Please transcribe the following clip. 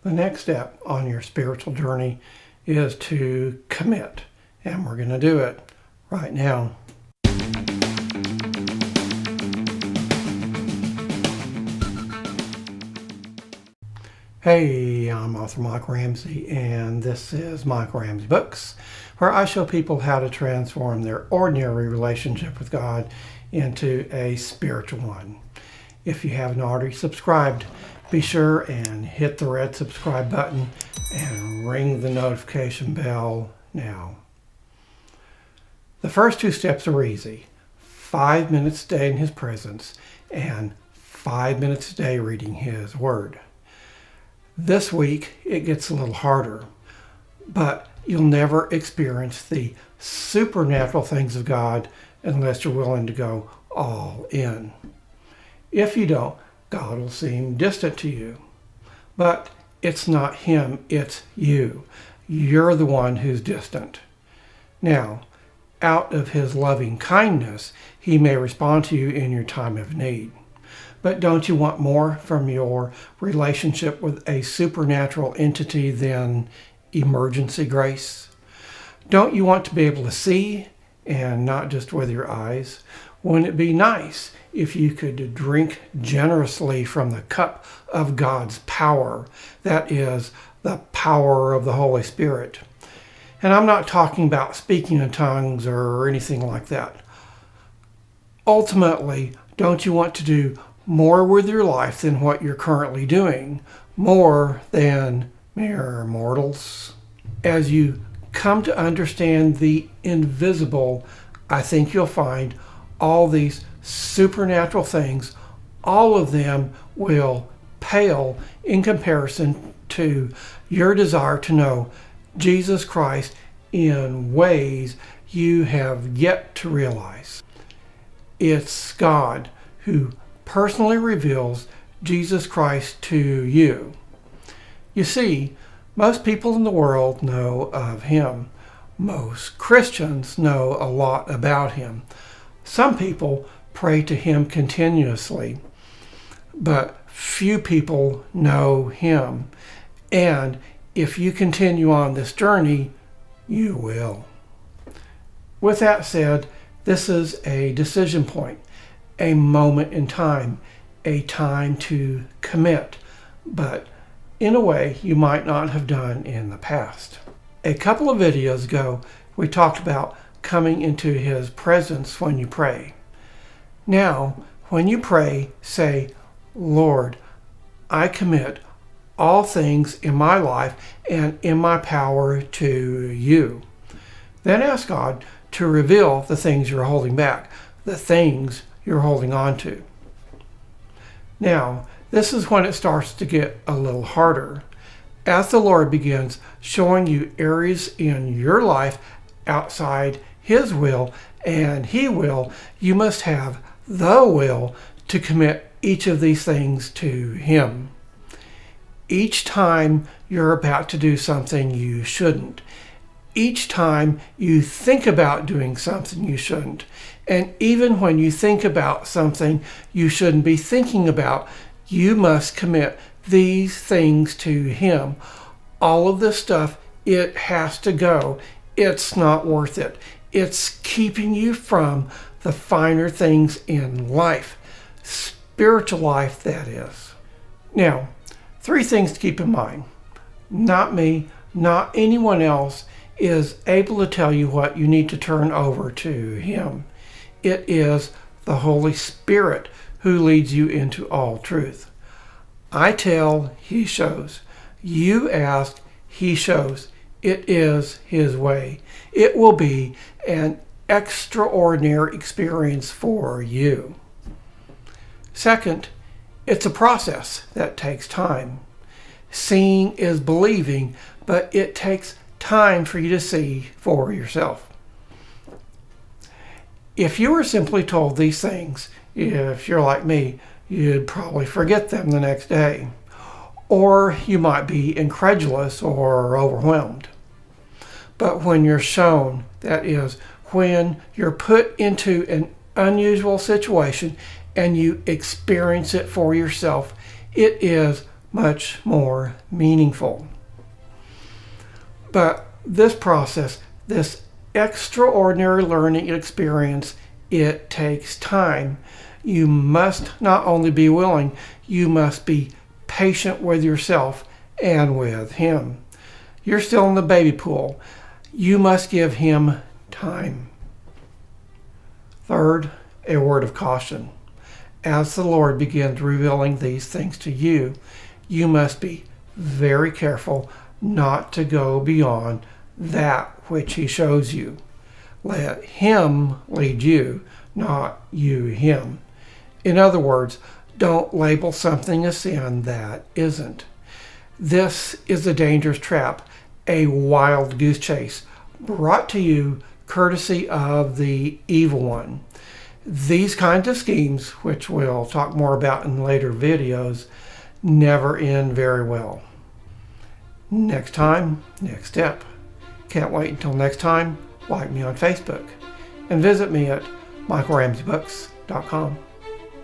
The next step on your spiritual journey is to commit, and we're going to do it right now. Hey, I'm author Mike Ramsey, and this is Mike Ramsey Books, where I show people how to transform their ordinary relationship with God into a spiritual one. If you haven't already subscribed, be sure and hit the red subscribe button and ring the notification bell now. The first two steps are easy. 5 minutes a day in His presence and 5 minutes a day reading His Word. This week, it gets a little harder, but you'll never experience the supernatural things of God unless you're willing to go all in. If you don't, God will seem distant to you. But it's not Him, it's you. You're the one who's distant. Now, out of His loving kindness, He may respond to you in your time of need. But don't you want more from your relationship with a supernatural entity than emergency grace? Don't you want to be able to see, and not just with your eyes? Wouldn't it be nice if you could drink generously from the cup of God's power, that is, the power of the Holy Spirit? And I'm not talking about speaking in tongues or anything like that. Ultimately, don't you want to do more with your life than what you're currently doing, more than mere mortals? As you come to understand the invisible, I think you'll find all these supernatural things, all of them will pale in comparison to your desire to know Jesus Christ in ways you have yet to realize. It's God who personally reveals Jesus Christ to you. You see, most people in the world know of Him. Most Christians know a lot about Him. Some people pray to Him continuously, but few people know Him. And if you continue on this journey, you will. With that said, this is a decision point, a moment in time, a time to commit, but in a way you might not have done in the past. A couple of videos ago, we talked about coming into His presence when you pray. Now, when you pray, say, Lord, I commit all things in my life and in my power to you. Then ask God to reveal the things you're holding back, the things you're holding on to. Now, this is when it starts to get a little harder. As the Lord begins showing you areas in your life outside His will and He will, you must have the will to commit each of these things to Him. Each time you're about to do something you shouldn't, each time you think about doing something you shouldn't, and even when you think about something you shouldn't be thinking about, you must commit these things to Him. All of this stuff, it has to go. It's not worth it. It's keeping you from the finer things in life, spiritual life, that is. Now, 3 things to keep in mind. Not me, not anyone else is able to tell you what you need to turn over to Him. It is the Holy Spirit who leads you into all truth. I tell, He shows. You ask, He shows. It is His way. It will be an extraordinary experience for you. Second, it's a process that takes time. Seeing is believing, but it takes time for you to see for yourself. If you were simply told these things, if you're like me, you'd probably forget them the next day. Or you might be incredulous or overwhelmed. But when you're shown, that is, when you're put into an unusual situation and you experience it for yourself, it is much more meaningful. But this process, this extraordinary learning experience, it takes time. You must not only be willing, you must be patient with yourself and with him. You're still in the baby pool. You must give him time. Third, a word of caution. As the Lord begins revealing these things to you, you must be very careful not to go beyond that which he shows you. Let him lead you, not you him. In other words, don't label something a sin that isn't. This is a dangerous trap, a wild goose chase, brought to you courtesy of the evil one. These kinds of schemes, which we'll talk more about in later videos, never end very well. Next time, next step. Can't wait until next time. Like me on Facebook and visit me at michaelramseybooks.com.